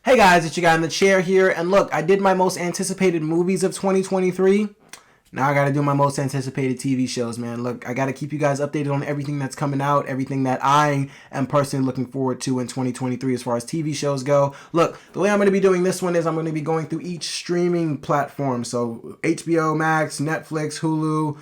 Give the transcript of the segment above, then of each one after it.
Hey guys, it's your guy in the chair here, and look, I did my most anticipated movies of 2023. Now I gotta do my most anticipated TV shows, man. Look, I gotta keep you guys updated on everything that's coming out, everything that I am personally looking forward to in 2023 as far as TV shows go. Look, the way I'm gonna be doing this one is I'm gonna be going through each streaming platform. So HBO Max, Netflix, Hulu,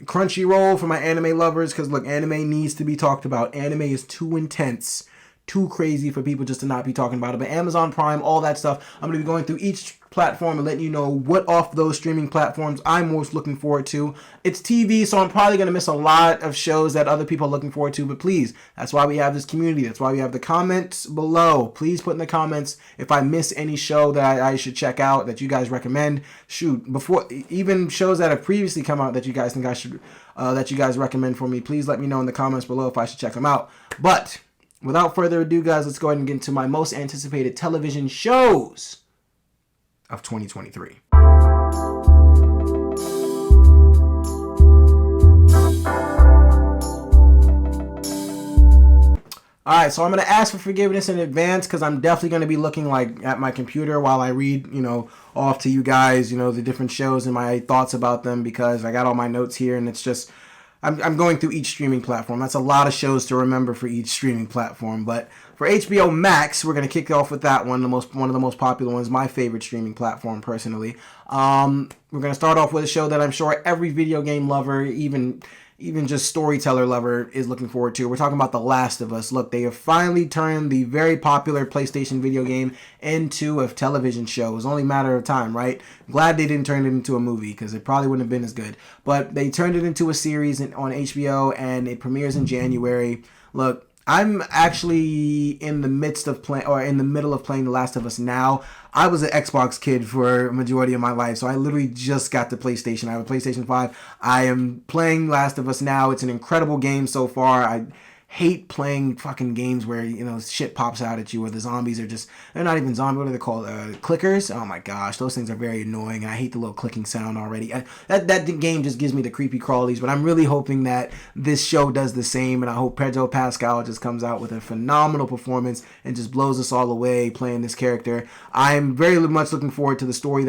Crunchyroll for my anime lovers, because look, anime needs to be talked about. Anime is too intense, too crazy for people just to not be talking about it. But Amazon Prime, all that stuff, I'm going to be going through each platform and letting you know what off those streaming platforms I'm most looking forward to. It's TV, so I'm probably going to miss a lot of shows that other people are looking forward to, but please, that's why we have this community. That's why we have the comments below. Please put in the comments if I miss any show that I should check out, that you guys recommend. Shoot, before even shows that have previously come out that you guys think I should, that you guys recommend for me, please let me know in the comments below if I should check them out. But without further ado, guys, let's go ahead and get into my most anticipated television shows of 2023. Alright, so I'm going to ask for forgiveness in advance because I'm definitely going to be looking like at my computer while I read, off to you guys, the different shows and my thoughts about them, because I got all my notes here and it's just, I'm going through each streaming platform. That's a lot of shows to remember for each streaming platform. But for HBO Max, we're going to kick off with that one, one of the most popular ones, my favorite streaming platform personally. We're going to start off with a show that I'm sure every video game lover, even just storyteller lover, is looking forward to. We're talking about The Last of Us. Look, they have finally turned the very popular PlayStation video game into a television show. It was only a matter of time, right? Glad they didn't turn it into a movie, because it probably wouldn't have been as good. But they turned it into a series on HBO, and it premieres in January. Look, I'm actually in the middle of playing The Last of Us now. I was an Xbox kid for a majority of my life, so I literally just got the PlayStation. I have a PlayStation 5. I am playing Last of Us now. It's an incredible game so far. I hate playing fucking games where, shit pops out at you, or the zombies are just, they're not even zombies, what are they called? Clickers? Oh my gosh, those things are very annoying. I hate the little clicking sound already. That game just gives me the creepy crawlies, but I'm really hoping that this show does the same, and I hope Pedro Pascal just comes out with a phenomenal performance and just blows us all away playing this character. I'm very much looking forward to the story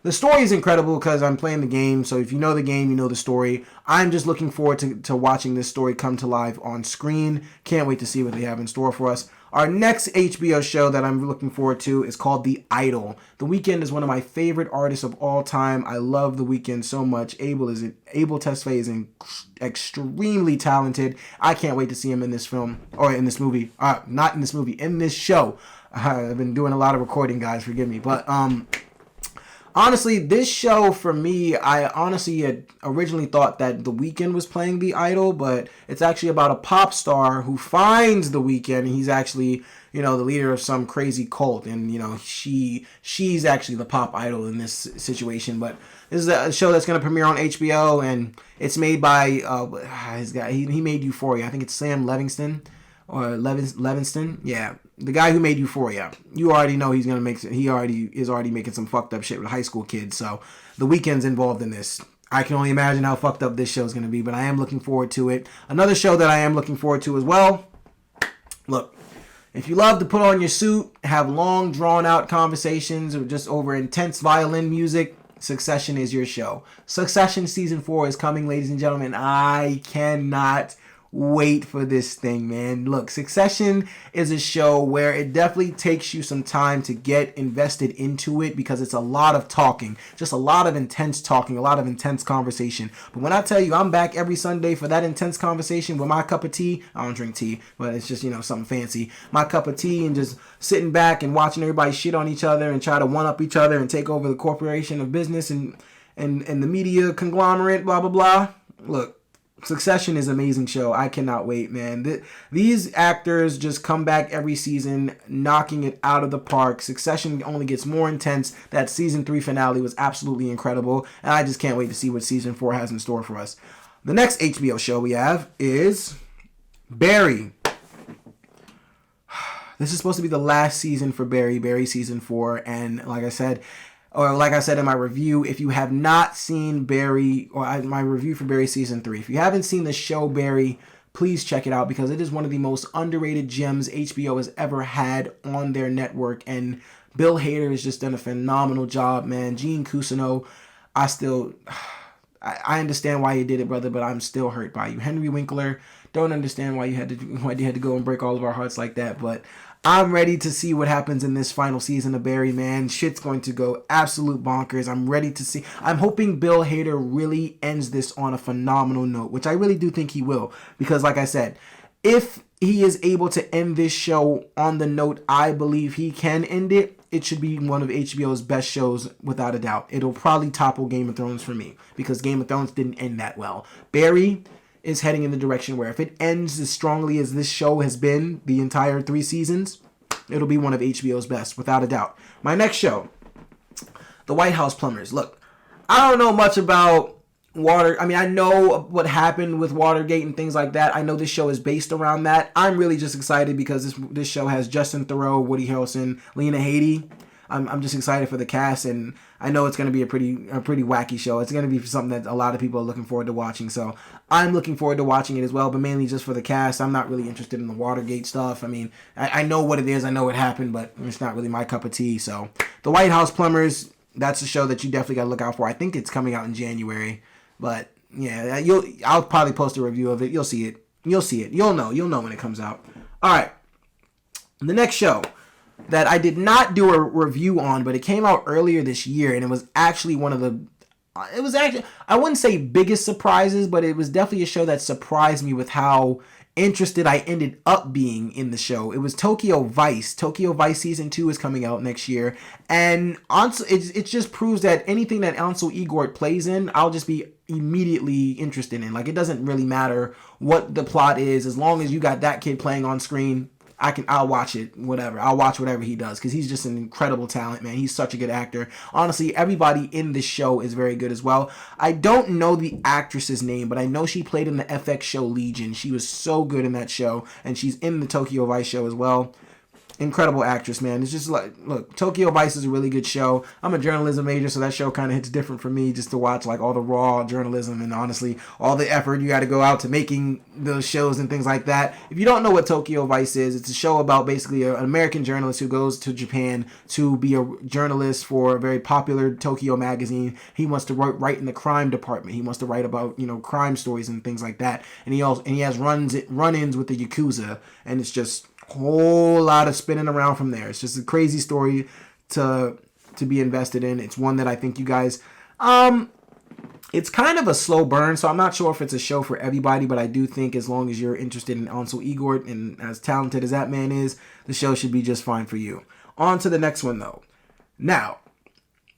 the story is incredible because I'm playing the game, so if you know the game, you know the story. I'm just looking forward to watching this story come to life on screen. Can't wait to see what they have in store for us. Our next HBO show that I'm looking forward to is called The Idol. The Weeknd is one of my favorite artists of all time. I love The Weeknd so much. Abel Tesfaye is extremely talented. I can't wait to see him in this film, or in this movie. Not in this movie, in this show. I've been doing a lot of recording, guys, forgive me. But honestly, this show for me, I honestly had originally thought that The Weeknd was playing the idol, but it's actually about a pop star who finds The Weeknd, and he's actually, the leader of some crazy cult, and she's actually the pop idol in this situation. But this is a show that's going to premiere on HBO, and it's made by his guy. He made Euphoria. I think it's Sam Levingston. Or Levinston, yeah, the guy who made Euphoria. You already know he's gonna make. He is already making some fucked up shit with high school kids. So The Weeknd's involved in this. I can only imagine how fucked up this show is gonna be, but I am looking forward to it. Another show that I am looking forward to as well. Look, if you love to put on your suit, have long drawn out conversations, or just over intense violin music, Succession is your show. Succession season 4 is coming, ladies and gentlemen. I cannot wait for this thing, man. Look, Succession is a show where it definitely takes you some time to get invested into it, because it's a lot of talking, just a lot of intense talking, a lot of intense conversation. But when I tell you I'm back every Sunday for that intense conversation with my cup of tea, I don't drink tea, but it's just, something fancy, my cup of tea, and just sitting back and watching everybody shit on each other and try to one up each other and take over the corporation of business and the media conglomerate, blah, blah, blah. Look, Succession is an amazing show. I cannot wait, man. These actors just come back every season, knocking it out of the park. Succession only gets more intense. That season 3 finale was absolutely incredible, and I just can't wait to see what season 4 has in store for us. The next HBO show we have is Barry. This is supposed to be the last season for Barry season 4, and like I said in my review, if you have not seen Barry, or my review for Barry season 3, if you haven't seen the show Barry, please check it out because it is one of the most underrated gems HBO has ever had on their network. And Bill Hader has just done a phenomenal job, man. Gene Cousineau, I understand why you did it, brother, but I'm still hurt by you. Henry Winkler, don't understand why you had to go and break all of our hearts like that, but I'm ready to see what happens in this final season of Barry, man. Shit's going to go absolute bonkers. I'm ready to see. I'm hoping Bill Hader really ends this on a phenomenal note, which I really do think he will. Because like I said, if he is able to end this show on the note I believe he can end it, it should be one of HBO's best shows without a doubt. It'll probably topple Game of Thrones for me because Game of Thrones didn't end that well. Barry is heading in the direction where if it ends as strongly as this show has been the entire 3 seasons, it'll be one of HBO's best, without a doubt. My next show, The White House Plumbers. Look, I don't know much about I know what happened with Watergate and things like that. I know this show is based around that. I'm really just excited because this show has Justin Theroux, Woody Harrelson, Lena Headey. I'm just excited for the cast, and I know it's going to be a pretty wacky show. It's going to be something that a lot of people are looking forward to watching. So I'm looking forward to watching it as well, but mainly just for the cast. I'm not really interested in the Watergate stuff. I mean, I know what it is. I know what happened, but it's not really my cup of tea. So The White House Plumbers, that's a show that you definitely got to look out for. I think it's coming out in January, but yeah, I'll probably post a review of it. You'll see it. You'll know when it comes out. All right. The next show that I did not do a review on, but it came out earlier this year, and it was actually I wouldn't say biggest surprises, but it was definitely a show that surprised me with how interested I ended up being in the show. It was Tokyo Vice. Tokyo Vice Season 2 is coming out next year, and it just proves that anything that Ansel Elgort plays in, I'll just be immediately interested in. Like, it doesn't really matter what the plot is, as long as you got that kid playing on screen, I'll watch it, whatever. I'll watch whatever he does because he's just an incredible talent, man. He's such a good actor. Honestly, everybody in this show is very good as well. I don't know the actress's name, but I know she played in the FX show Legion. She was so good in that show, and she's in the Tokyo Vice show as well. Incredible actress, man. It's just like, look, Tokyo Vice is a really good show. I'm a journalism major, so that show kind of hits different for me, just to watch like all the raw journalism and honestly all the effort you got to go out to making those shows and things like that. If you don't know what Tokyo Vice is, it's a show about basically an American journalist who goes to Japan to be a journalist for a very popular Tokyo magazine. He wants to write in the crime department. He wants to write about, crime stories and things like that. And he has run-ins with the Yakuza, and it's just whole lot of spinning around from there. It's just a crazy story to be invested in. It's one that I think you guys it's kind of a slow burn, so I'm not sure if it's a show for everybody, but I do think as long as you're interested in Ansel Elgort and as talented as that man is, the show should be just fine for you. On to the next one though. Now,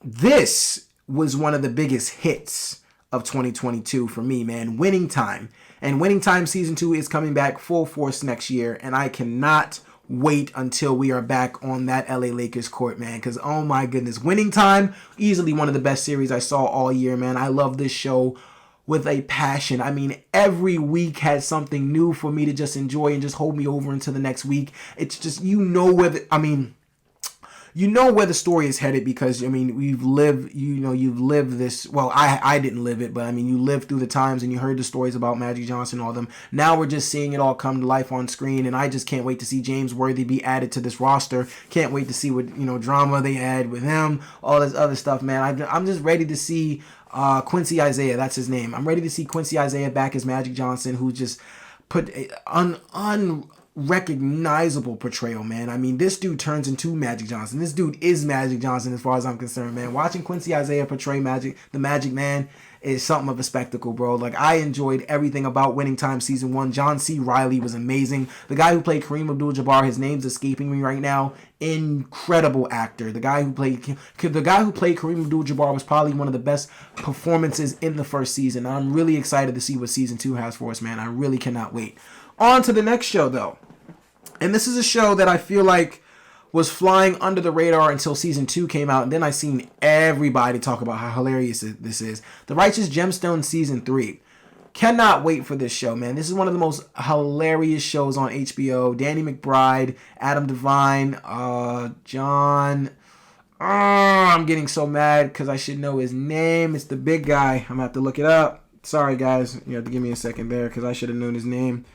this was one of the biggest hits of 2022 for me, man. Winning Time. And Winning Time Season 2 is coming back full force next year, and I cannot wait until we are back on that LA Lakers court, man, because oh my goodness, Winning Time, easily one of the best series I saw all year, man. I love this show with a passion. I mean, every week has something new for me to just enjoy and just hold me over into the next week. It's just, you know where the story is headed because, you've lived this. Well, I didn't live it, but you lived through the times and you heard the stories about Magic Johnson and all them. Now we're just seeing it all come to life on screen, and I just can't wait to see James Worthy be added to this roster. Can't wait to see what, drama they add with him, all this other stuff, man. I'm just ready to see Quincy Isaiah, that's his name. I'm ready to see Quincy Isaiah back as Magic Johnson, who just put unrecognizable portrayal, man. This dude turns into Magic Johnson. This dude is Magic Johnson as far as I'm concerned, man. Watching Quincy Isaiah portray the Magic Man is something of a spectacle, bro. Like, I enjoyed everything about Winning Time Season 1. John C. Reilly was amazing. The guy who played Kareem Abdul-Jabbar, his name's escaping me right now. Incredible actor. The guy who played Kareem Abdul-Jabbar was probably one of the best performances in the first season. I'm really excited to see what Season 2 has for us, man. I really cannot wait. On to the next show, though. And this is a show that I feel like was flying under the radar until Season 2 came out, and then I seen everybody talk about how hilarious this is. The Righteous Gemstones Season 3. Cannot wait for this show, man. This is one of the most hilarious shows on HBO. Danny McBride, Adam Devine, John... I'm getting so mad because I should know his name. It's the big guy. I'm going to have to look it up. Sorry, guys. You have to give me a second there because I should have known his name.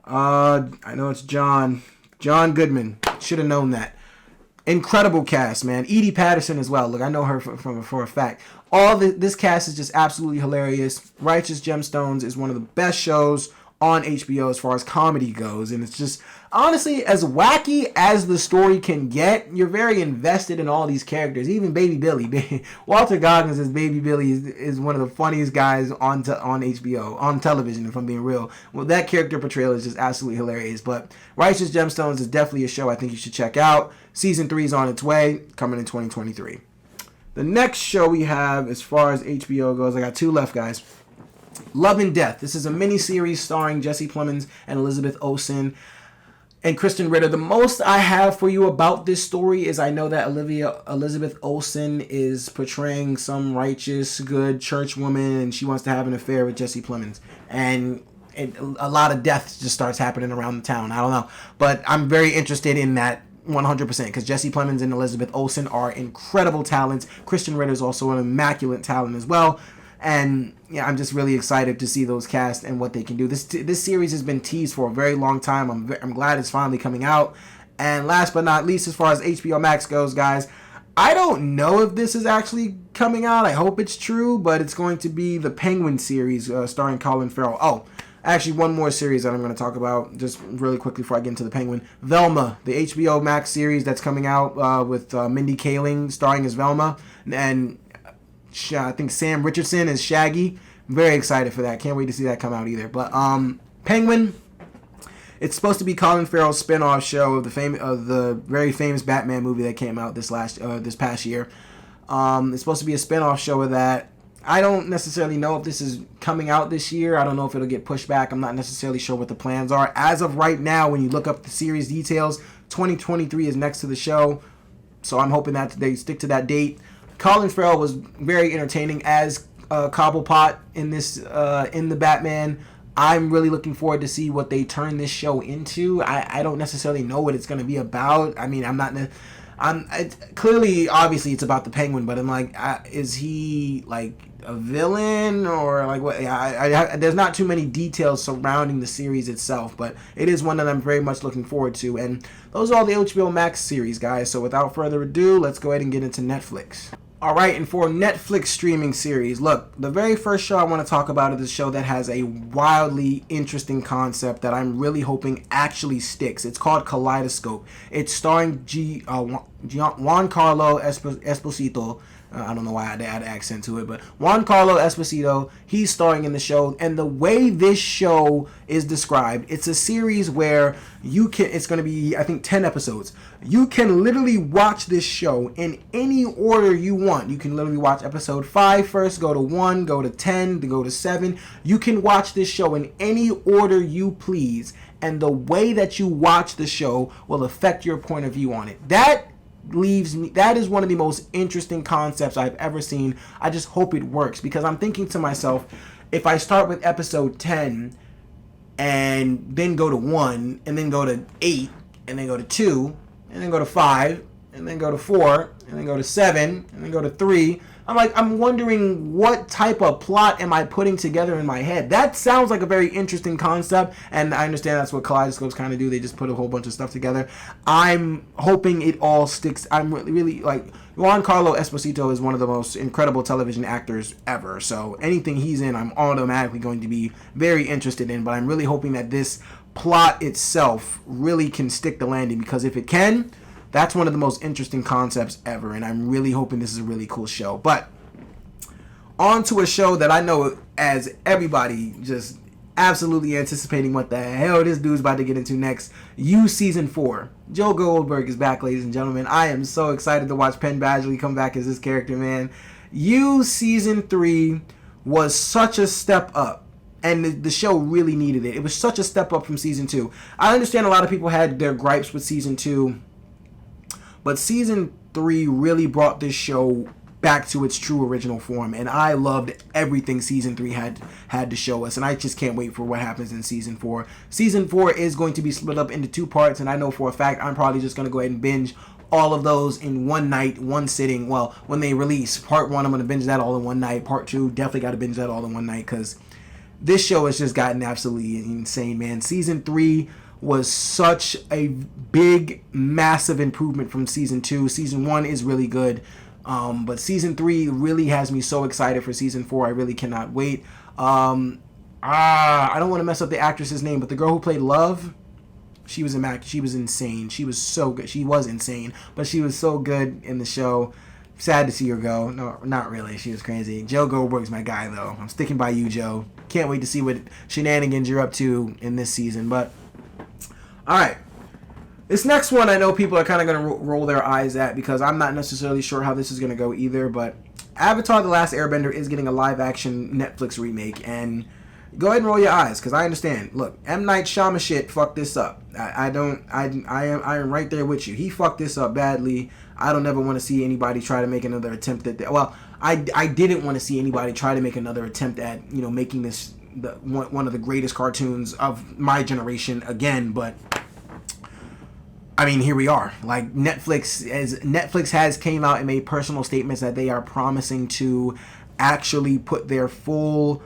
I know it's John Goodman. Should have known that. Incredible cast, man. Edie Patterson as well. Look, I know her for a fact. This cast is just absolutely hilarious. Righteous Gemstones is one of the best shows on HBO as far as comedy goes, and it's just honestly as wacky as the story can get. You're very invested in all these characters, even Baby Billy. Walter Goggins as Baby Billy is one of the funniest guys on HBO, on television, if I'm being real. Well, that character portrayal is just absolutely hilarious. But Righteous Gemstones is definitely a show I think you should check out. Season 3 is on its way, coming in 2023. The next show we have, as far as HBO goes, I got 2 left, guys. Love and Death. This is a mini-series starring Jesse Plemons and Elizabeth Olsen and Kristen Ritter. The most I have for you about this story is I know that Elizabeth Olsen is portraying some righteous, good church woman, and she wants to have an affair with Jesse Plemons. And a lot of death just starts happening around the town. I don't know. But I'm very interested in that 100% because Jesse Plemons and Elizabeth Olsen are incredible talents. Kristen Ritter is also an immaculate talent as well. And yeah, I'm just really excited to see those cast and what they can do. This series has been teased for a very long time. I'm glad it's finally coming out. And last but not least, as far as HBO Max goes, guys, I don't know if this is actually coming out. I hope it's true, but it's going to be the Penguin series starring Colin Farrell. Oh, actually, one more series that I'm going to talk about just really quickly before I get into the Penguin. Velma, the HBO Max series that's coming out with Mindy Kaling starring as Velma. And I think Sam Richardson is Shaggy. I'm very excited for that. Can't wait to see that come out either. But Penguin, it's supposed to be Colin Farrell's spin-off show of the very famous Batman movie that came out this past year. It's supposed to be a spin-off show of that. I don't necessarily know if this is coming out this year. I don't know if it'll get pushed back. I'm not necessarily sure what the plans are. As of right now, when you look up the series details, 2023 is next to the show. So I'm hoping that they stick to that date. Colin Farrell was very entertaining as Cobblepot in the Batman. I'm really looking forward to see what they turn this show into. I don't necessarily know what it's going to be about. I mean, clearly, obviously, it's about the Penguin, but I'm like, is he like a villain or like what? There's not too many details surrounding the series itself, but it is one that I'm very much looking forward to. And those are all the HBO Max series, guys. So without further ado, let's go ahead and get into Netflix. All right, and for Netflix streaming series, look, the very first show I want to talk about is a show that has a wildly interesting concept that I'm really hoping actually sticks. It's called Kaleidoscope. It's starring Juan Carlo Esposito. I don't know why I had to add an accent to it, but Juan Carlo Esposito, he's starring in the show. And the way this show is described, it's a series where it's going to be, I think, 10 episodes. You can literally watch this show in any order you want. You can literally watch episode 5 first, go to 1, go to 10, then go to 7. You can watch this show in any order you please. And the way that you watch the show will affect your point of view on it. That is one of the most interesting concepts I've ever seen. I just hope it works because I'm thinking to myself, if I start with episode 10 and then go to 1 and then go to 8 and then go to 2 and then go to 5 and then go to 4 and then go to 7 and then go to 3, I'm wondering what type of plot am I putting together in my head. That sounds like a very interesting concept, and I understand that's what kaleidoscopes kind of do. They just put a whole bunch of stuff together. I'm hoping it all sticks. I'm really like, Juan Carlo Esposito is one of the most incredible television actors ever, so anything he's in, I'm automatically going to be very interested in, but I'm really hoping that this plot itself really can stick the landing, because if it can, that's one of the most interesting concepts ever, and I'm really hoping this is a really cool show. But on to a show that I know as everybody just absolutely anticipating what the hell this dude's about to get into next. You Season 4. Joe Goldberg is back, ladies and gentlemen. I am so excited to watch Penn Badgley come back as this character, man. You Season 3 was such a step up. And the show really needed it. It was such a step up from Season 2. I understand a lot of people had their gripes with Season 2. But Season 3 really brought this show back to its true original form. And I loved everything Season 3 had to show us. And I just can't wait for what happens in Season 4. Season 4 is going to be split up into 2 parts. And I know for a fact I'm probably just going to go ahead and binge all of those in one night, one sitting. Well, when they release Part 1, I'm going to binge that all in one night. Part 2, definitely got to binge that all in one night. Because this show has just gotten absolutely insane, man. Season 3 was such a big, massive improvement from Season 2. Season 1 is really good. But Season 3 really has me so excited for Season 4. I really cannot wait. I don't want to mess up the actress's name, but the girl who played Love, she was insane. She was so good. She was insane, but she was so good in the show. Sad to see her go. No, not really. She was crazy. Joe Goldberg's my guy, though. I'm sticking by you, Joe. Can't wait to see what shenanigans you're up to in this season. But, all right. This next one, I know people are kind of going to roll their eyes at because I'm not necessarily sure how this is going to go either. But Avatar: The Last Airbender is getting a live-action Netflix remake, and go ahead and roll your eyes, because I understand. Look, M. Night Shyamalan shit fucked this up. I am right there with you. He fucked this up badly. I don't ever want to see anybody try to make another attempt at that. Well, I didn't want to see anybody try to make another attempt at, making this one of the greatest cartoons of my generation again, but I mean, here we are. Like, Netflix has came out and made personal statements that they are promising to actually put their full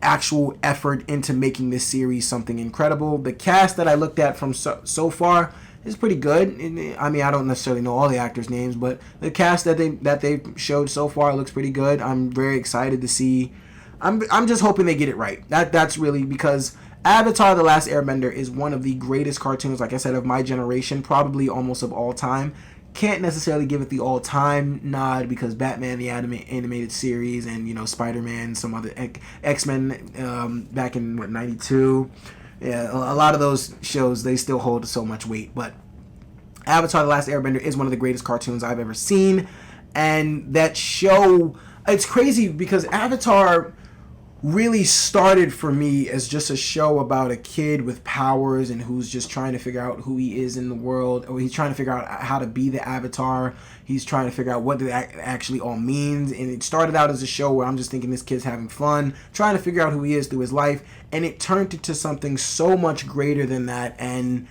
actual effort into making this series something incredible. The cast that I looked at from so far is pretty good. I mean, I don't necessarily know all the actors' names, but the cast that they showed so far looks pretty good. I'm very excited to see. I'm just hoping they get it right. That's really because Avatar: The Last Airbender is one of the greatest cartoons, like I said, of my generation, probably almost of all time. Can't necessarily give it the all-time nod because Batman the animated series and Spider-Man, some other X-Men back in 92. Yeah, a lot of those shows, they still hold so much weight, but Avatar: The Last Airbender is one of the greatest cartoons I've ever seen, and that show, it's crazy because Avatar really started for me as just a show about a kid with powers and who's just trying to figure out who he is in the world, or he's trying to figure out how to be the Avatar. He's trying to figure out what that actually all means. And it started out as a show where I'm just thinking this kid's having fun, trying to figure out who he is through his life, and it turned into something so much greater than that. And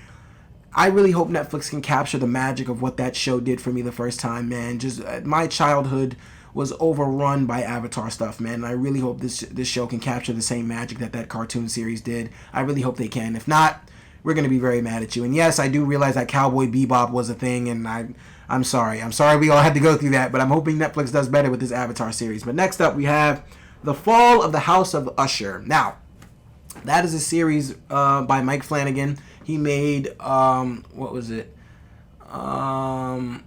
I really hope Netflix can capture the magic of what that show did for me the first time, man. Just my childhood was overrun by Avatar stuff, man. And I really hope this show can capture the same magic that cartoon series did. I really hope they can. If not, we're going to be very mad at you. And yes, I do realize that Cowboy Bebop was a thing, and I'm sorry. I'm sorry we all had to go through that, but I'm hoping Netflix does better with this Avatar series. But next up, we have The Fall of the House of Usher. Now, that is a series by Mike Flanagan. He made, what was it? Haunting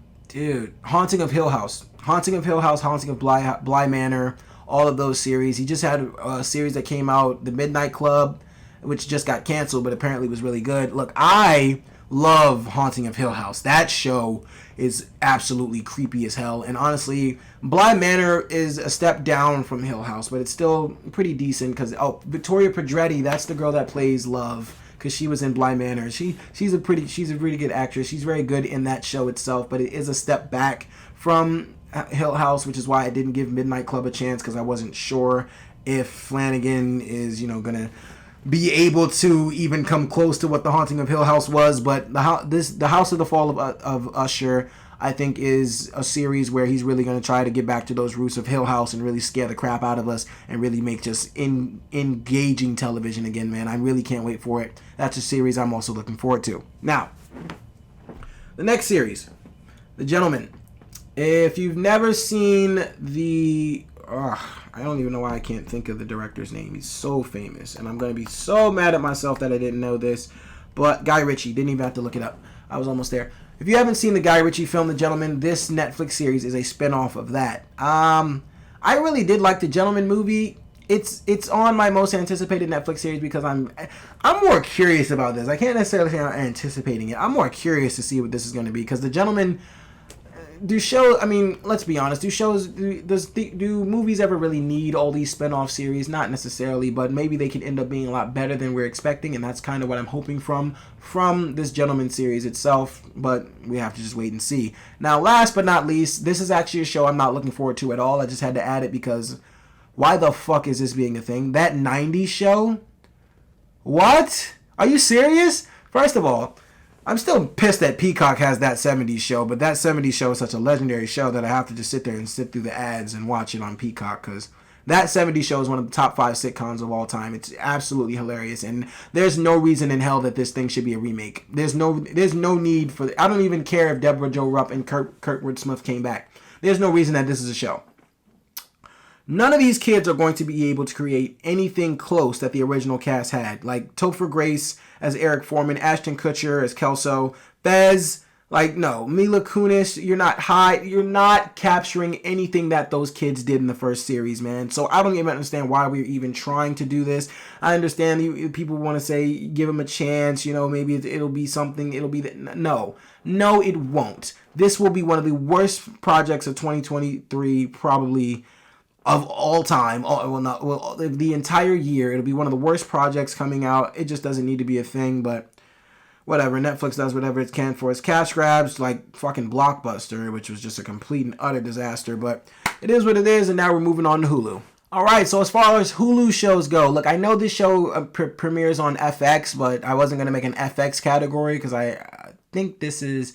of Hill House. Haunting of Hill House, Haunting of Bly Manor, all of those series. He just had a series that came out, The Midnight Club, which just got canceled, but apparently was really good. Look, I love Haunting of Hill House. That show is absolutely creepy as hell. And honestly, Bly Manor is a step down from Hill House, but it's still pretty decent because, Victoria Pedretti, that's the girl that plays Love, because she was in Bly Manor. She's a pretty good actress. She's very good in that show itself, but it is a step back from Hill House, which is why I didn't give Midnight Club a chance, because I wasn't sure if Flanagan is, gonna be able to even come close to what The Haunting of Hill House was. But the House of the Fall of Usher, I think, is a series where he's really going to try to get back to those roots of Hill House and really scare the crap out of us and really make just engaging television again, man. I really can't wait for it. That's a series I'm also looking forward to. Now, the next series, The Gentleman. If you've never seen I don't even know why I can't think of the director's name. He's so famous, and I'm going to be so mad at myself that I didn't know this. But Guy Ritchie, didn't even have to look it up. I was almost there. If you haven't seen the Guy Ritchie film, The Gentleman, this Netflix series is a spinoff of that. I really did like The Gentleman movie. It's on my most anticipated Netflix series because I'm more curious about this. I can't necessarily say I'm anticipating it. I'm more curious to see what this is going to be, because The Gentleman, let's be honest, do movies ever really need all these spin-off series? Not necessarily, but maybe they can end up being a lot better than we're expecting, and that's kind of what I'm hoping from this Gentleman series itself, but we have to just wait and see. Now, last but not least, this is actually a show I'm not looking forward to at all. I just had to add it because why the fuck is this being a thing? That 90s show? What? Are you serious? First of all, I'm still pissed that Peacock has that 70s show, but that 70s show is such a legendary show that I have to just sit there and sit through the ads and watch it on Peacock, because That 70s show is one of the top 5 sitcoms of all time. It's absolutely hilarious, and there's no reason in hell that this thing should be a remake. There's no need for. I don't even care if Deborah Jo Rupp and Kurtwood Smith came back. There's no reason that this is a show. None of these kids are going to be able to create anything close that the original cast had. Like Topher Grace as Eric Foreman, Ashton Kutcher as Kelso, Fez. Like, no, Mila Kunis, you're not capturing anything that those kids did in the first series, man. So I don't even understand why we're even trying to do this. I understand people want to say, give them a chance, maybe it'll be something, no, it won't. This will be one of the worst projects of 2023, probably, of all time. The entire year. It'll be one of the worst projects coming out. It just doesn't need to be a thing, but whatever. Netflix does whatever it can for its cash grabs, like fucking Blockbuster, which was just a complete and utter disaster, but it is what it is, and now we're moving on to Hulu. Alright, so as far as Hulu shows go, look, I know this show premieres on FX, but I wasn't going to make an FX category, because I think this is,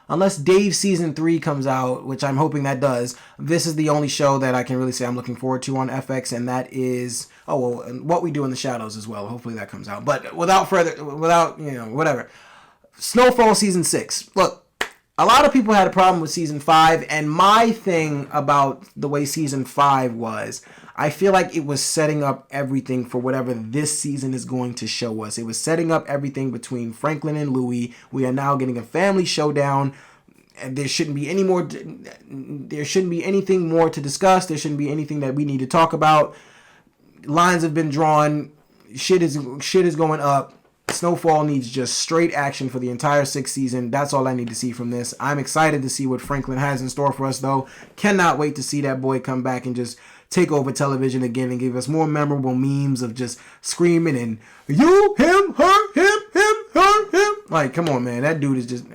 unless Dave Season 3 comes out, which I'm hoping that does, this is the only show that I can really say I'm looking forward to on FX, and that is, What We Do in the Shadows as well. Hopefully that comes out. But whatever. Snowfall Season 6. Look, a lot of people had a problem with Season 5, and my thing about the way Season 5 was, I feel like it was setting up everything for whatever this season is going to show us. It was setting up everything between Franklin and Louis. We are now getting a family showdown, and there shouldn't be anything more to discuss. There shouldn't be anything that we need to talk about. Lines have been drawn. Shit is going up. Snowfall needs just straight action for the entire 6th season. That's all I need to see from this. I'm excited to see what Franklin has in store for us, though. Cannot wait to see that boy come back and just take over television again and give us more memorable memes of just screaming and you, him, her, him. Like, come on, man. That dude is just...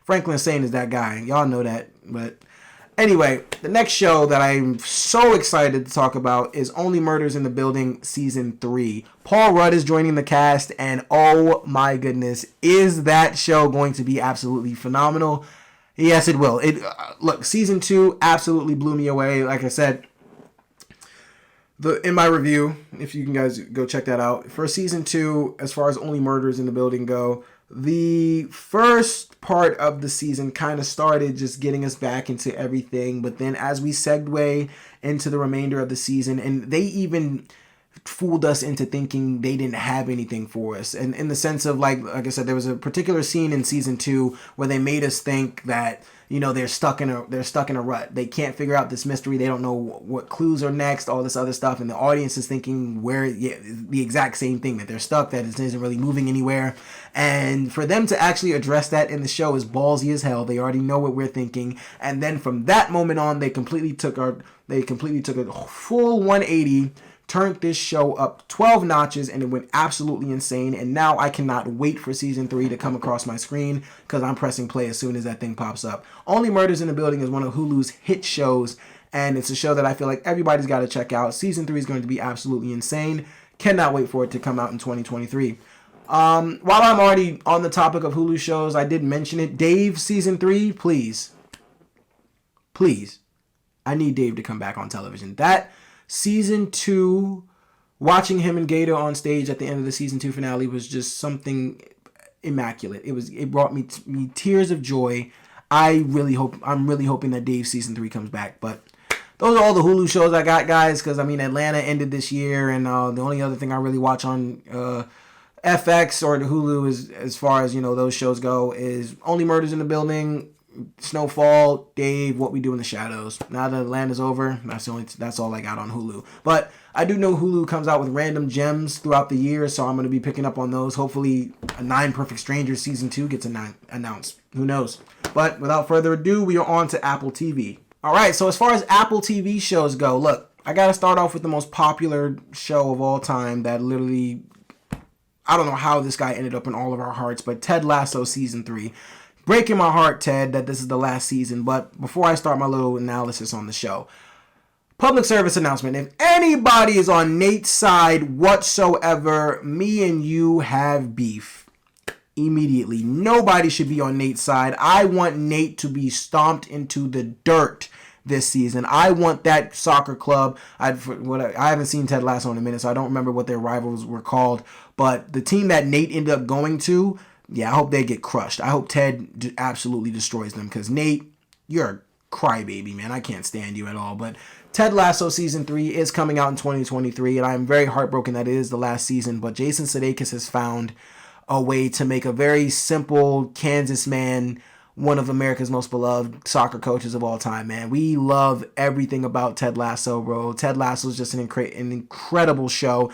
Franklin Sane is that guy. Y'all know that. But anyway, the next show that I'm so excited to talk about is Only Murders in the Building Season 3. Paul Rudd is joining the cast, and oh my goodness, is that show going to be absolutely phenomenal? Yes, it will. Look, Season 2 absolutely blew me away. Like I said, in my review, if you can guys go check that out. For Season 2, as far as Only Murders in the Building go, the first part of the season kind of started just getting us back into everything, but then as we segue into the remainder of the season, and they even fooled us into thinking they didn't have anything for us, and in the sense of like I said, there was a particular scene in Season 2 where they made us think that they're stuck in a rut. They can't figure out this mystery. They don't know what clues are next, all this other stuff. And the audience is thinking the exact same thing, that they're stuck, that it isn't really moving anywhere. And for them to actually address that in the show is ballsy as hell. They already know what we're thinking. And then from that moment on, they completely took a full 180, turned this show up 12 notches, and it went absolutely insane. And now I cannot wait for Season 3 to come across my screen, because I'm pressing play as soon as that thing pops up. Only Murders in the Building is one of Hulu's hit shows, and it's a show that I feel like everybody's got to check out. Season 3 is going to be absolutely insane. Cannot wait for it to come out in 2023. While I'm already on the topic of Hulu shows, I did mention it. Dave Season 3, please. I need Dave to come back on television. That Season 2, watching him and Gator on stage at the end of the Season 2 finale was just something immaculate. It brought me tears of joy. I'm really hoping that Dave Season 3 comes back. But those are all the Hulu shows I got, guys, because Atlanta ended this year, and the only other thing I really watch on FX or the Hulu is, as far as those shows go, is Only Murders in the Building, Snowfall, Dave, What We Do in the Shadows. Now that Atlanta's over, that's all I got on Hulu. But I do know Hulu comes out with random gems throughout the year, so I'm going to be picking up on those. Hopefully, a 9 Perfect Strangers Season 2 gets announced. Who knows? But without further ado, we are on to Apple TV. Alright, so as far as Apple TV shows go, look, I got to start off with the most popular show of all time that literally, I don't know how this guy ended up in all of our hearts, but Ted Lasso Season 3. Breaking my heart, Ted, that this is the last season, but before I start my little analysis on the show, public service announcement. If anybody is on Nate's side whatsoever, me and you have beef. Immediately. Nobody should be on Nate's side. I want Nate to be stomped into the dirt. this season. I want that soccer club. I haven't seen Ted Lasso in a minute, so I don't remember what their rivals were called. But the team that Nate ended up going to, yeah, I hope they get crushed. I hope Ted absolutely destroys them, because Nate, you're a crybaby, man. I can't stand you at all. But Ted Lasso season 3 is coming out in 2023, and I'm very heartbroken that it is the last season. But Jason Sudeikis has found a way to make a very simple Kansas man one of America's most beloved soccer coaches of all time, man. We love everything about Ted Lasso, bro. Ted Lasso is just an incredible show.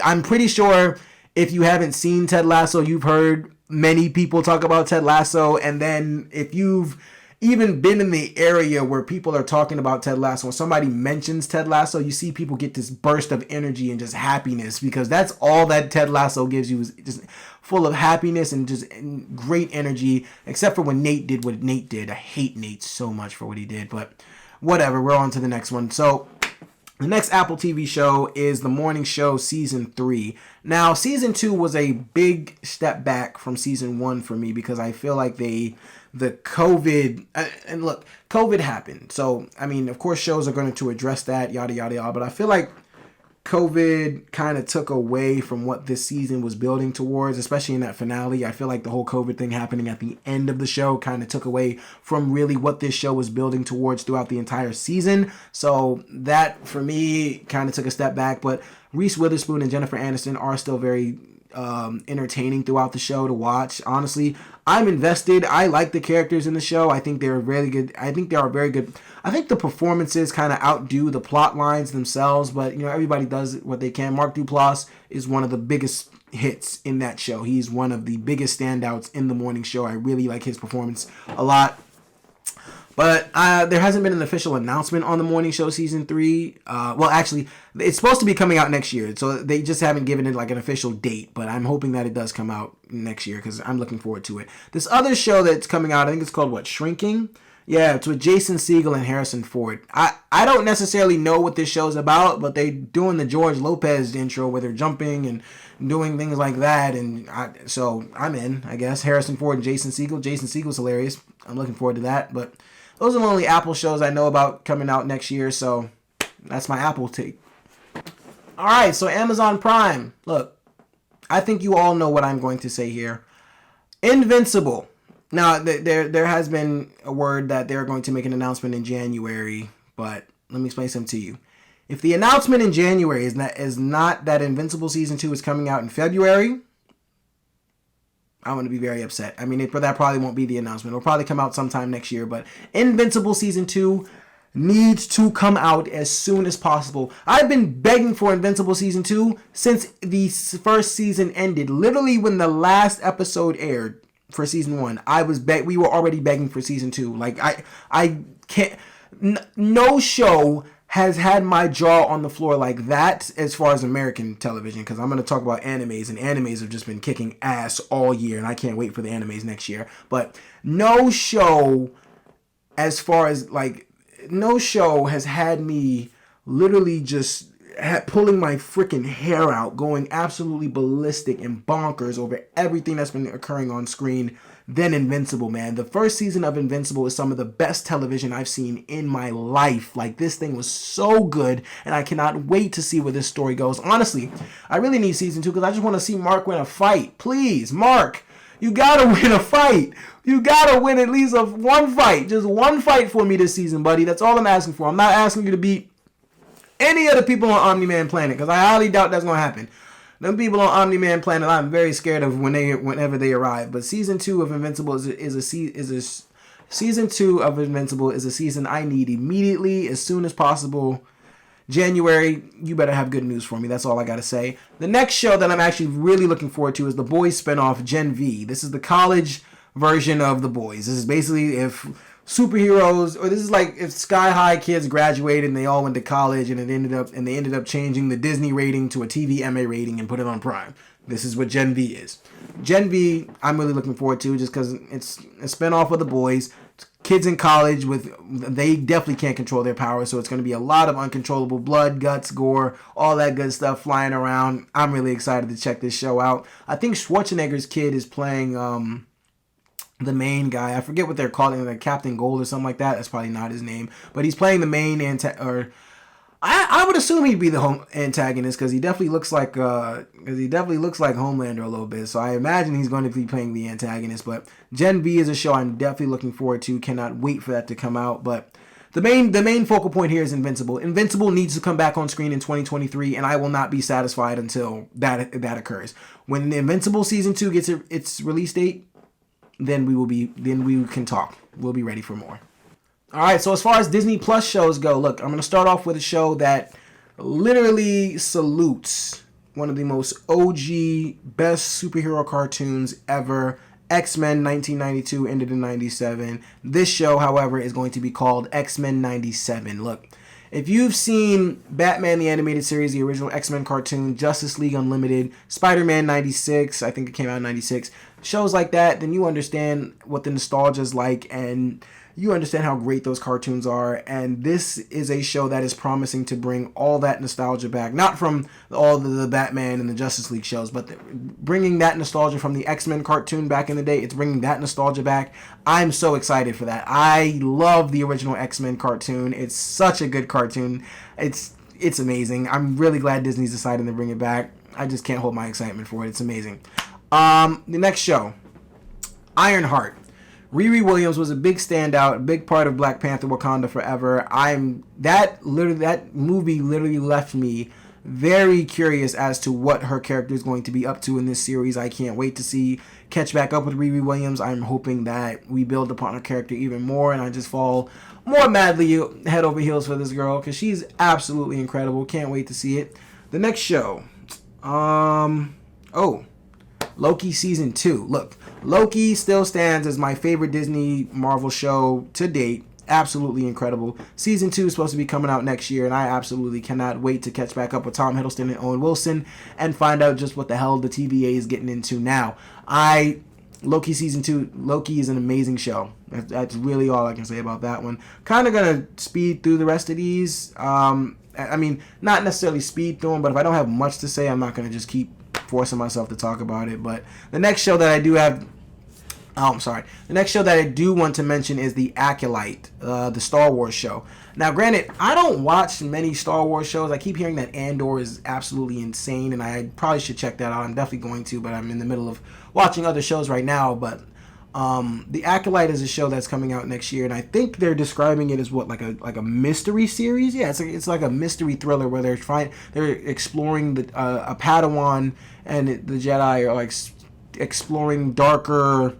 I'm pretty sure if you haven't seen Ted Lasso, you've heard many people talk about Ted Lasso, and then if you've even been in the area where people are talking about Ted Lasso, when somebody mentions Ted Lasso, you see people get this burst of energy and just happiness, because that's all that Ted Lasso gives you, is just full of happiness and just great energy, except for when Nate did what Nate did. I hate Nate so much for what he did, but whatever, we're on to the next one. So the next Apple TV show is The Morning Show Season 3. Now, Season 2 was a big step back from Season 1 for me, because I feel like the COVID, and look, COVID happened. So, I mean, of course, shows are going to address that, yada, yada, yada. But I feel like COVID kind of took away from what this season was building towards, especially in that finale. I feel like the whole COVID thing happening at the end of the show kind of took away from really what this show was building towards throughout the entire season. So that, for me, kind of took a step back. But Reese Witherspoon and Jennifer Aniston are still very entertaining throughout the show to watch. Honestly, I'm invested. I like the characters in the show. I think they're really good. I think they are very good. I think the performances kind of outdo the plot lines themselves, but you know, everybody does what they can. Mark Duplass is one of the biggest hits in that show. He's one of the biggest standouts in The Morning Show. I really like his performance a lot. But there hasn't been an official announcement on The Morning Show Season 3. Well, actually, it's supposed to be coming out next year. So they just haven't given it like an official date. But I'm hoping that it does come out next year, because I'm looking forward to it. This other show that's coming out, I think it's called, Shrinking? Yeah, it's with Jason Segel and Harrison Ford. I don't necessarily know what this show's about, but they doing the George Lopez intro where they're jumping and doing things like that. And so I'm in, I guess. Harrison Ford and Jason Segel. Jason Segel's hilarious. I'm looking forward to that. But those are the only Apple shows I know about coming out next year, so that's my Apple take. All right, so Amazon Prime. Look, I think you all know what I'm going to say here. Invincible. Now, there has been a word that they're going to make an announcement in January, but let me explain something to you. If the announcement in January is not that Invincible Season 2 is coming out in February, I'm going to be very upset. I mean, that probably won't be the announcement. It'll probably come out sometime next year. But Invincible Season 2 needs to come out as soon as possible. I've been begging for Invincible Season 2 since the first season ended. Literally when the last episode aired for Season 1, we were already begging for Season 2. Like, I can't... No show has had my jaw on the floor like that as far as American television, because I'm going to talk about animes, and animes have just been kicking ass all year, and I can't wait for the animes next year. But no show has had me literally just pulling my freaking hair out, going absolutely ballistic and bonkers over everything that's been occurring on screen than Invincible, man. The first season of Invincible is some of the best television I've seen in my life. Like, this thing was so good, and I cannot wait to see where this story goes. Honestly, I really need Season 2 because I just want to see Mark win a fight. Please, Mark, you gotta win a fight. You gotta win at least one fight. Just one fight for me this season, buddy. That's all I'm asking for. I'm not asking you to beat any of the people on Omni-Man Planet, because I highly doubt that's going to happen. Them people on Omni-Man Planet, I'm very scared of whenever they arrive. But Season 2 of Invincible Season 2 of Invincible is a season I need immediately, as soon as possible. January, you better have good news for me. That's all I got to say. The next show that I'm actually really looking forward to is The Boys spinoff, Gen V. This is the college version of The Boys. This is basically if superheroes, or this is like if Sky High kids graduated and they all went to college, and they ended up changing the Disney rating to a TV MA rating and put it on Prime. This is what Gen V is. Gen V, I'm really looking forward to, just because it's a spinoff of The Boys. Kids in college they definitely can't control their power, so it's going to be a lot of uncontrollable blood, guts, gore, all that good stuff flying around. I'm really excited to check this show out. I think Schwarzenegger's kid is playing the main guy. I forget what they're calling him, like Captain Gold or something like that. That's probably not his name, but he's playing the main I would assume he'd be the antagonist because he definitely looks like Homelander a little bit. So I imagine he's going to be playing the antagonist. But Gen V is a show I'm definitely looking forward to. Cannot wait for that to come out. But the main focal point here is Invincible. Invincible needs to come back on screen in 2023, and I will not be satisfied until that occurs. When the Invincible season 2 gets its release date, then we can talk. We'll be ready for more. All right, so as far as Disney Plus shows go, look, I'm going to start off with a show that literally salutes one of the most OG, best superhero cartoons ever. X-Men 1992 ended in 97. This show, however, is going to be called X-Men 97. Look, if you've seen Batman the Animated Series, the original X-Men cartoon, Justice League Unlimited, Spider-Man 96, I think it came out in 96, shows like that, then you understand what the nostalgia is like, and you understand how great those cartoons are. And this is a show that is promising to bring all that nostalgia back, not from all the Batman and the Justice League shows, but bringing that nostalgia from the X-Men cartoon back in the day. It's bringing that nostalgia back. I'm so excited for that. I love the original X-Men cartoon. It's such a good cartoon. It's amazing. I'm really glad Disney's deciding to bring it back. I just can't hold my excitement for it. It's amazing. The next show, Ironheart. Riri Williams was a big standout, a big part of Black Panther: Wakanda Forever. That movie literally left me very curious as to what her character is going to be up to in this series. I can't wait to catch back up with Riri Williams. I'm hoping that we build upon her character even more, and I just fall more madly head over heels for this girl because she's absolutely incredible. Can't wait to see it. The next show, Loki season 2. Look, Loki still stands as my favorite Disney Marvel show to date. Absolutely incredible. Season 2 is supposed to be coming out next year, and I absolutely cannot wait to catch back up with Tom Hiddleston and Owen Wilson and find out just what the hell the TVA is getting into now. Loki season 2, Loki is an amazing show. That's really all I can say about that one. Kind of going to speed through the rest of these. I mean, not necessarily speed through them, but if I don't have much to say, I'm not going to just keep forcing myself to talk about it. But the next show that I do want to mention is The Acolyte, the Star Wars show. Now, granted, I don't watch many Star Wars shows. I keep hearing that Andor is absolutely insane, and I probably should check that out. I'm definitely going to, but I'm in the middle of watching other shows right now. But The Acolyte is a show that's coming out next year, and I think they're describing it as like a mystery series. Yeah, it's like a mystery thriller where they're exploring a Padawan and the Jedi are like exploring darker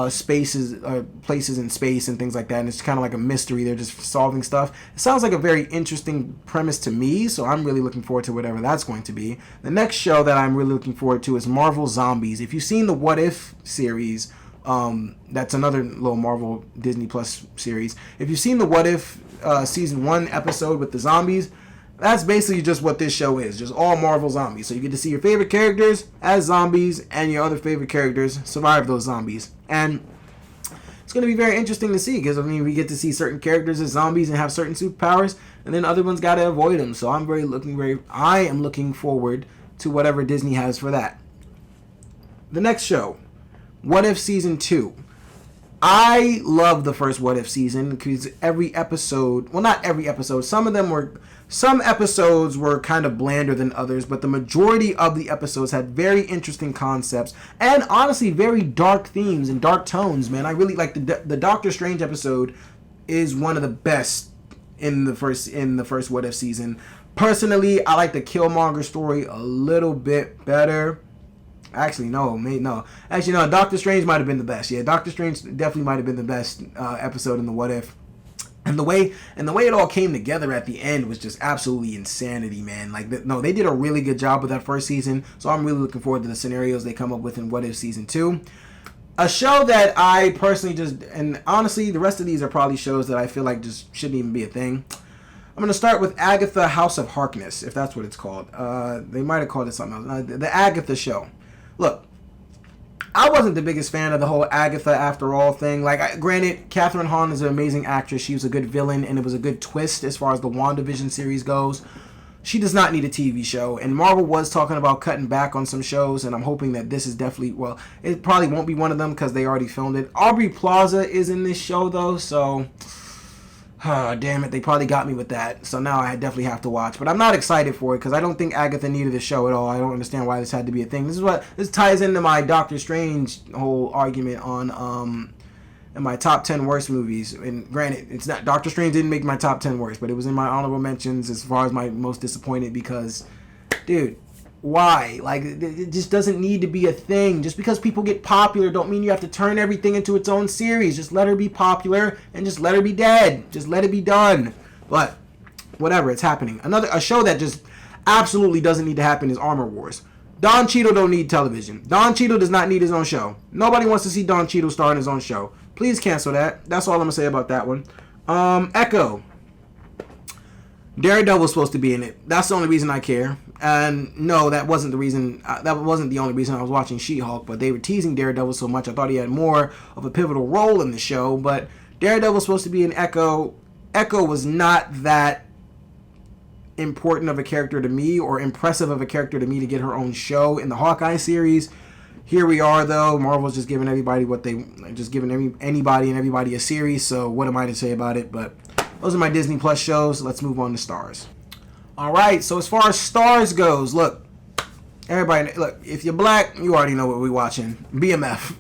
spaces, places in space and things like that, and it's kind of like a mystery. They're just solving stuff. It sounds like a very interesting premise to me, so I'm really looking forward to whatever that's going to be. The next show that I'm really looking forward to is Marvel Zombies. If you've seen the What If series, that's another little Marvel Disney Plus series. If you've seen the What If season 1 episode with the zombies, that's basically just what this show is, just all Marvel zombies. So you get to see your favorite characters as zombies and your other favorite characters survive those zombies. And it's going to be very interesting to see because, I mean, we get to see certain characters as zombies and have certain superpowers, and then other ones got to avoid them. So I am looking forward to whatever Disney has for that. The next show, What If Season 2. I love the first What If season because every episode, well, not every episode, some episodes were kind of blander than others, but the majority of the episodes had very interesting concepts and honestly very dark themes and dark tones, man. I really like the Doctor Strange episode is one of the best in the first What If season. Personally, I like the Killmonger story a little bit better. Actually, no. Doctor Strange might have been the best. Yeah, Doctor Strange definitely might have been the best episode in the What If. And the way it all came together at the end was just absolutely insanity, man. They did a really good job with that first season. So I'm really looking forward to the scenarios they come up with in What If Season 2. A show that I personally and honestly, the rest of these are probably shows that I feel like just shouldn't even be a thing. I'm going to start with Agatha House of Harkness, if that's what it's called. They might have called it something else. The Agatha show. Look, I wasn't the biggest fan of the whole Agatha After All thing. Granted, Catherine Hahn is an amazing actress. She was a good villain, and it was a good twist as far as the WandaVision series goes. she does not need a TV show. And Marvel was talking about cutting back on some shows, and I'm hoping that this is definitely, well, it probably won't be one of them because they already filmed it. Aubrey Plaza is in this show, though, so damn it, they probably got me with that. So now I definitely have to watch. But I'm not excited for it because I don't think Agatha needed a show at all. I don't understand why this had to be a thing. This ties into my Doctor Strange whole argument on in my top 10 worst movies. And granted, it's not, Doctor Strange didn't make my top 10 worst, but it was in my honorable mentions as far as my most disappointed because, dude, why? Like, it just doesn't need to be a thing. Just because people get popular don't mean you have to turn everything into its own series. Just let her be popular and just let her be dead. Just let it be done. But whatever, it's happening. A show that just absolutely doesn't need to happen is Armor Wars. Don Cheadle don't need television. Don Cheadle does not need his own show. Nobody wants to see Don Cheadle star in his own show. Please cancel that. That's all I'm going to say about that one. Echo. Daredevil's supposed to be in it. That's the only reason I care. And no, that wasn't the reason. That wasn't the only reason I was watching She-Hulk. But they were teasing Daredevil so much, I thought he had more of a pivotal role in the show. But Daredevil's supposed to be in Echo. Echo was not that important of a character to me or impressive of a character to me to get her own show in the Hawkeye series. Here we are, though. Marvel's just giving everybody anybody and everybody a series. So what am I to say about it? But those are my Disney Plus shows. Let's move on to Starz. All right. So as far as Starz goes, look, everybody, look. If you're black, you already know what we're watching. BMF.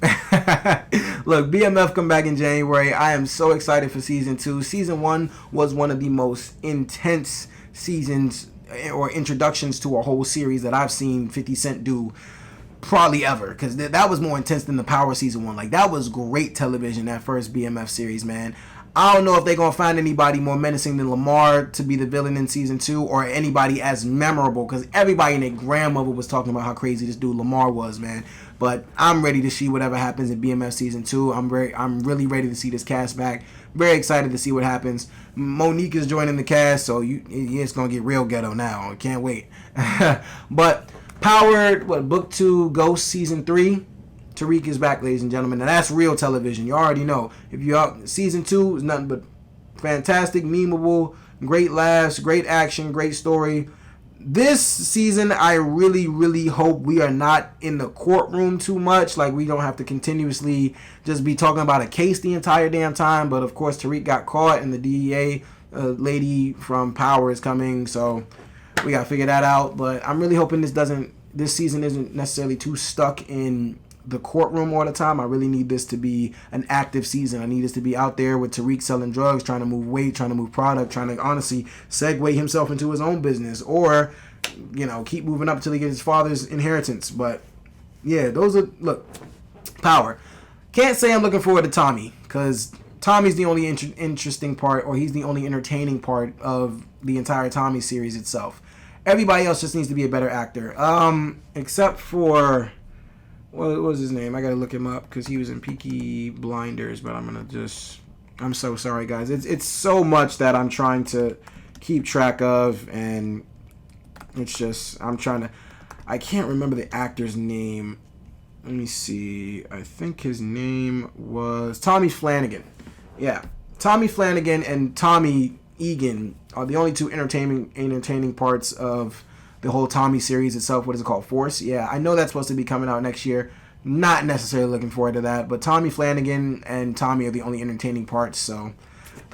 Look, BMF come back in January. I am so excited for season 2. Season 1 was one of the most intense seasons or introductions to a whole series that I've seen 50 Cent do. Probably ever, because that was more intense than the Power season 1. Like, that was great television, that first BMF series, man. I don't know if they're going to find anybody more menacing than Lamar to be the villain in season 2, or anybody as memorable, because everybody and their grandmother was talking about how crazy this dude Lamar was, man. But I'm ready to see whatever happens in BMF season 2. I'm really ready to see this cast back. Very excited to see what happens. Monique is joining the cast, so it's going to get real ghetto now. I can't wait. But Power, Book 2, Ghost Season 3. Tariq is back, ladies and gentlemen. Now, that's real television. You already know. If you're out, Season 2 is nothing but fantastic, memeable, great laughs, great action, great story. This season, I really, really hope we are not in the courtroom too much. Like, we don't have to continuously just be talking about a case the entire damn time. But, of course, Tariq got caught, and the DEA lady from Power is coming, so we got to figure that out. But I'm really hoping this season isn't necessarily too stuck in the courtroom all the time. I really need this to be an active season. I need this to be out there with Tariq selling drugs, trying to move weight, trying to move product, trying to honestly segue himself into his own business, or, keep moving up until he gets his father's inheritance. But yeah, look, Power. Can't say I'm looking forward to Tommy, because Tommy's the only interesting part, or he's the only entertaining part of the entire Tommy series itself. Everybody else just needs to be a better actor. Except for, what was his name? I gotta look him up because he was in Peaky Blinders. But I'm so sorry, guys. It's so much that I'm trying to keep track of, and it's just I can't remember the actor's name. Let me see. I think his name was Tommy Flanagan. Yeah, Tommy Flanagan and Tommy Egan are the only two entertaining parts of the whole Tommy series itself. What is it called? Force? Yeah, I know that's supposed to be coming out next year. Not necessarily looking forward to that, but Tommy Flanagan and Tommy are the only entertaining parts, so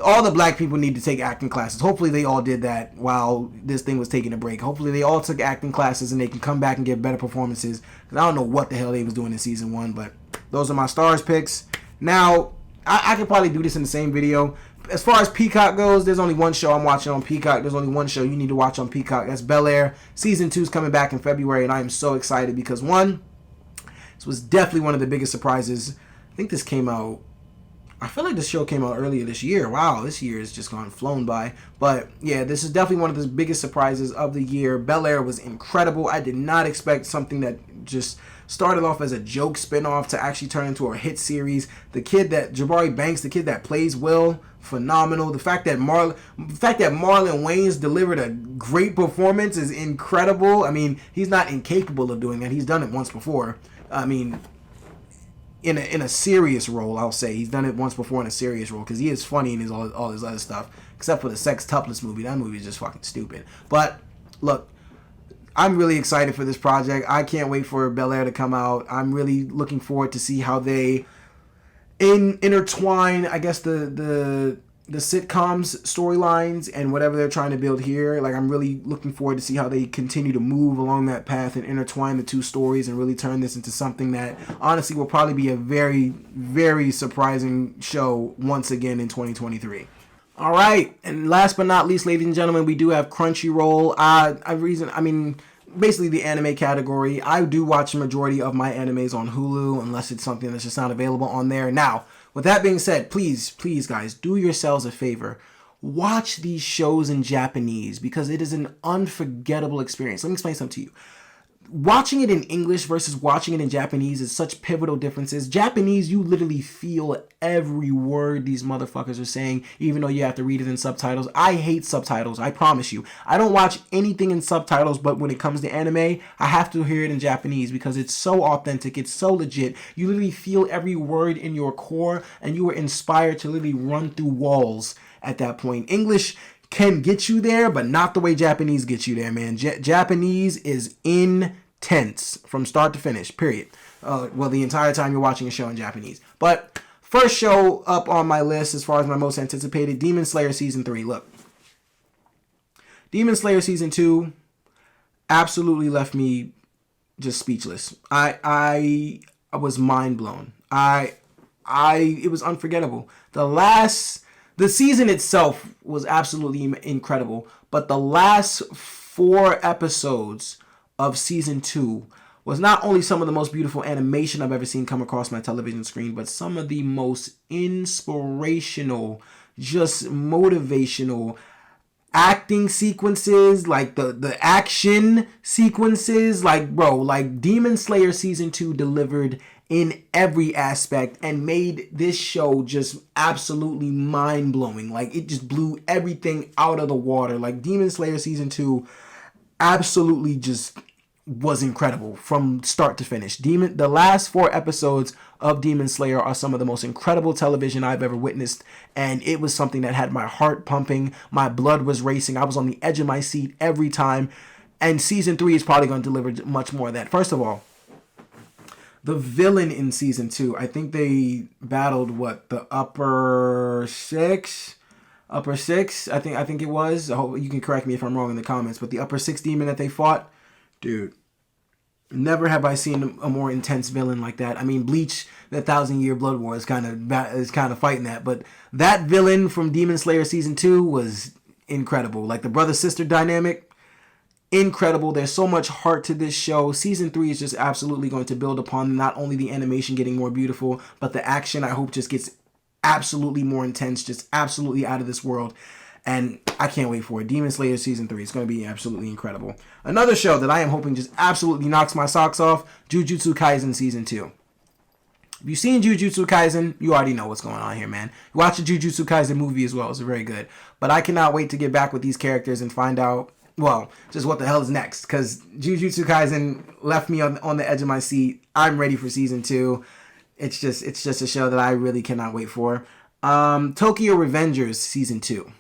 all the black people need to take acting classes. Hopefully they all did that while this thing was taking a break. Hopefully they all took acting classes and they can come back and give better performances, because I don't know what the hell they was doing in season 1, but those are my Starz picks. Now, I could probably do this in the same video. As far as Peacock goes, there's only one show I'm watching on Peacock. There's only one show you need to watch on Peacock. That's Bel-Air. Season 2 is coming back in February, and I am so excited because, one, this was definitely one of the biggest surprises. I think this came out, I feel like this show came out earlier this year. Wow, this year has just flown by. But, yeah, this is definitely one of the biggest surprises of the year. Bel-Air was incredible. I did not expect something that just started off as a joke spinoff to actually turn into a hit series. The kid that, Jabari Banks, the kid that plays Will, phenomenal. The fact that Marlon Wayans delivered a great performance is incredible. I mean, he's not incapable of doing that. He's done it once before. I mean, in a serious role, I'll say. He's done it once before in a serious role, because he is funny in all his other stuff, except for the Sex Tupless movie. That movie is just fucking stupid. But look, I'm really excited for this project. I can't wait for Bel Air to come out. I'm really looking forward to see how they intertwine, I guess, the sitcoms storylines and whatever they're trying to build here. Like, I'm really looking forward to see how they continue to move along that path and intertwine the two stories and really turn this into something that honestly will probably be a very, very surprising show once again in 2023. All right, and last but not least, ladies and gentlemen, we do have Crunchyroll. Basically the anime category. I do watch the majority of my animes on Hulu, unless it's something that's just not available on there. Now, with that being said, please, guys, do yourselves a favor. Watch these shows in Japanese, because it is an unforgettable experience. Let me explain something to you. Watching it in English versus watching it in Japanese is such pivotal differences. Japanese, you literally feel every word these motherfuckers are saying, even though you have to read it in subtitles. I hate subtitles, I promise you. I don't watch anything in subtitles, but when it comes to anime, I have to hear it in Japanese because it's so authentic, it's so legit. You literally feel every word in your core, and you are inspired to literally run through walls at that point. English can get you there, but not the way Japanese gets you there, man. Japanese is intense from start to finish, period. The entire time you're watching a show in Japanese. But first show up on my list as far as my most anticipated, Demon Slayer Season 3. Look, Demon Slayer Season 2 absolutely left me just speechless. I was mind blown. It was unforgettable. The season itself was absolutely incredible, but the last 4 episodes of season 2 was not only some of the most beautiful animation I've ever seen come across my television screen, but some of the most inspirational, just motivational acting sequences, like the action sequences. Like, bro, like Demon Slayer Season 2 delivered in every aspect and made this show just absolutely mind-blowing. Like, it just blew everything out of the water. Like, Demon Slayer Season 2 absolutely just was incredible from start to finish. The last 4 episodes of Demon Slayer are some of the most incredible television I've ever witnessed, and it was something that had my heart pumping, my blood was racing, I was on the edge of my seat every time, and Season 3 is probably going to deliver much more of that. First of all, the villain in Season 2, I think they battled, the upper six, I think it was. I hope you can correct me if I'm wrong in the comments, but the upper 6 demon that they fought, dude, never have I seen a more intense villain like that. I mean, Bleach, the 1,000-Year Blood War is kind of fighting that, but that villain from Demon Slayer Season 2 was incredible. Like, the brother-sister dynamic, incredible. There's so much heart to this show. Season 3 is just absolutely going to build upon not only the animation getting more beautiful, but the action, I hope, just gets absolutely more intense, just absolutely out of this world. And I can't wait for it. Demon Slayer Season 3. It's going to be absolutely incredible. Another show that I am hoping just absolutely knocks my socks off, Jujutsu Kaisen Season 2. If you've seen Jujutsu Kaisen, you already know what's going on here, man. Watch the Jujutsu Kaisen movie as well. It's very good. But I cannot wait to get back with these characters and find out, just what the hell is next. Because Jujutsu Kaisen left me on the edge of my seat. I'm ready for Season 2. It's just a show that I really cannot wait for. Tokyo Revengers Season 2.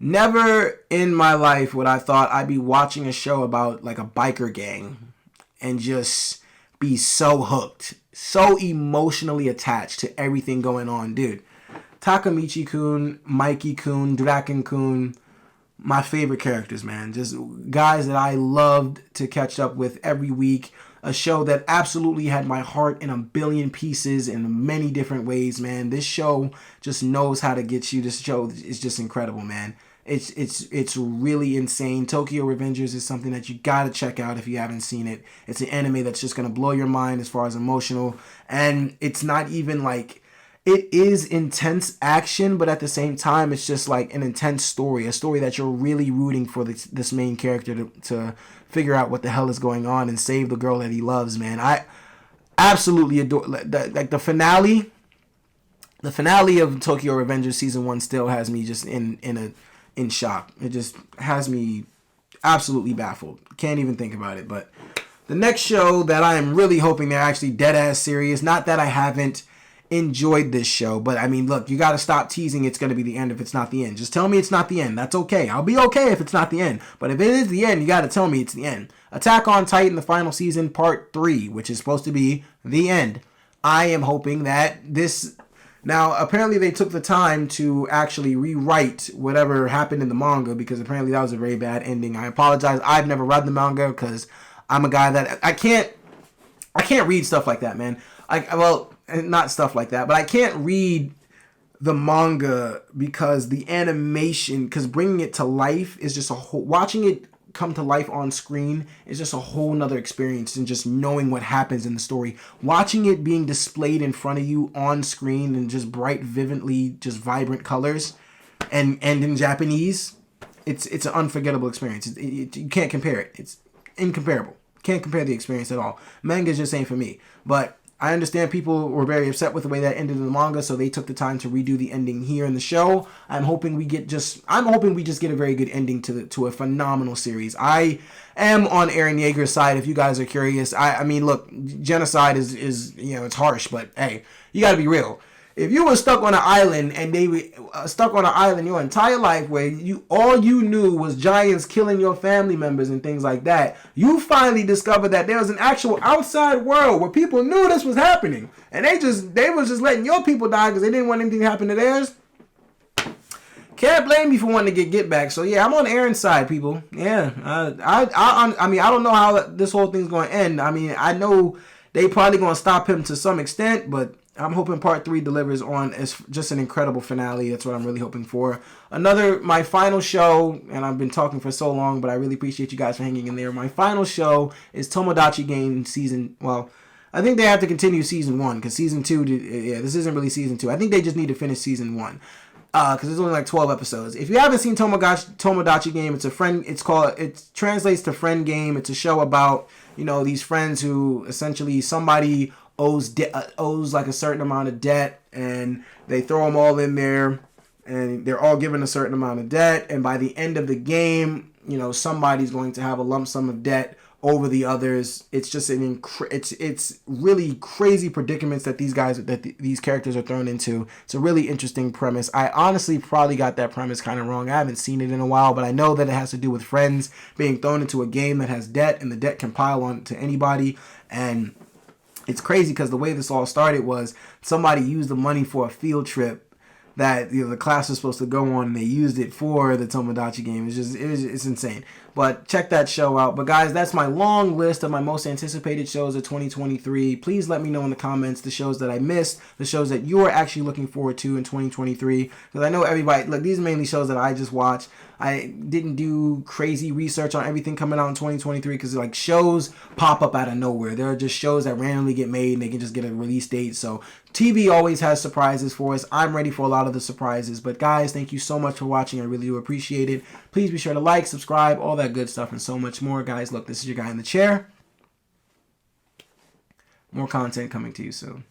Never in my life would I thought I'd be watching a show about like a biker gang and just be so hooked, so emotionally attached to everything going on. Dude, Takamichi-kun, Mikey-kun, Draken-kun, my favorite characters, man. Just guys that I loved to catch up with every week. A show that absolutely had my heart in a billion pieces in many different ways, man. This show just knows how to get you. This show is just incredible, man. It's really insane. Tokyo Revengers is something that you gotta check out if you haven't seen it. It's an anime that's just gonna blow your mind as far as emotional, and it's not even like, it is intense action, but at the same time, it's just like an intense story, a story that you're really rooting for this main character to figure out what the hell is going on and save the girl that he loves, man. I absolutely adore, like the finale. The finale of Tokyo Revengers Season 1 still has me just in shock. It just has me absolutely baffled. Can't even think about it. But the next show that I am really hoping they're actually dead ass serious, not that I haven't enjoyed this show. But I mean, look, you got to stop teasing it's going to be the end if it's not the end. Just tell me it's not the end. That's okay. I'll be okay if it's not the end. But if it is the end, you got to tell me it's the end. Attack on Titan, the final season, part 3, which is supposed to be the end. I am hoping that this... Now, apparently they took the time to actually rewrite whatever happened in the manga, because apparently that was a very bad ending. I apologize. I've never read the manga because I'm a guy that... I can't read stuff like that, man. Well, not stuff like that, but I can't read the manga because the animation, because bringing it to life is just a whole... Watching it come to life on screen is just a whole nother experience than just knowing what happens in the story. Watching it being displayed in front of you on screen in just bright, vividly, just vibrant colors and in Japanese, it's an unforgettable experience. You can't compare it. It's incomparable. Can't compare the experience at all. Manga just ain't for me. But I understand people were very upset with the way that ended in the manga, so they took the time to redo the ending here in the show. I'm hoping we just get a very good ending to a phenomenal series. I am on Eren Yeager's side if you guys are curious. I mean, look, genocide is it's harsh, but hey, you got to be real. If you were stuck on an island and they were stuck on an island your entire life where all you knew was giants killing your family members and things like that, you finally discovered that there was an actual outside world where people knew this was happening, and they was just letting your people die because they didn't want anything to happen to theirs. Can't blame you for wanting to get back. So yeah, I'm on Eren's side, people. Yeah, I mean, I don't know how this whole thing's going to end. I mean, I know they probably going to stop him to some extent, but I'm hoping part 3 delivers on as just an incredible finale. That's what I'm really hoping for. My final show, and I've been talking for so long, but I really appreciate you guys for hanging in there. My final show is Tomodachi Game season... Well, I think they have to continue season 1, because season 2... this isn't really season 2. I think they just need to finish season 1. Because there's only like 12 episodes. If you haven't seen Tomodachi Game, it translates to friend game. It's a show about, these friends who essentially somebody owes like a certain amount of debt, and they throw them all in there, and they're all given a certain amount of debt, and by the end of the game, somebody's going to have a lump sum of debt over the others. It's just it's really crazy predicaments that these characters are thrown into. It's a really interesting premise. I honestly probably got that premise kind of wrong. I haven't seen it in a while, but I know that it has to do with friends being thrown into a game that has debt, and the debt can pile on to anybody. And it's crazy because the way this all started was somebody used the money for a field trip that the class was supposed to go on, and they used it for the Tomodachi Game. It's insane. But check that show out. But guys, that's my long list of my most anticipated shows of 2023. Please let me know in the comments the shows that I missed, the shows that you are actually looking forward to in 2023. Because I know everybody, look, these are mainly shows that I just watch. I didn't do crazy research on everything coming out in 2023 because like shows pop up out of nowhere. There are just shows that randomly get made and they can just get a release date. So TV always has surprises for us. I'm ready for a lot of the surprises. But guys, thank you so much for watching. I really do appreciate it. Please be sure to like, subscribe, all that good stuff, and so much more. Guys, look, this is your guy in the chair. More content coming to you soon.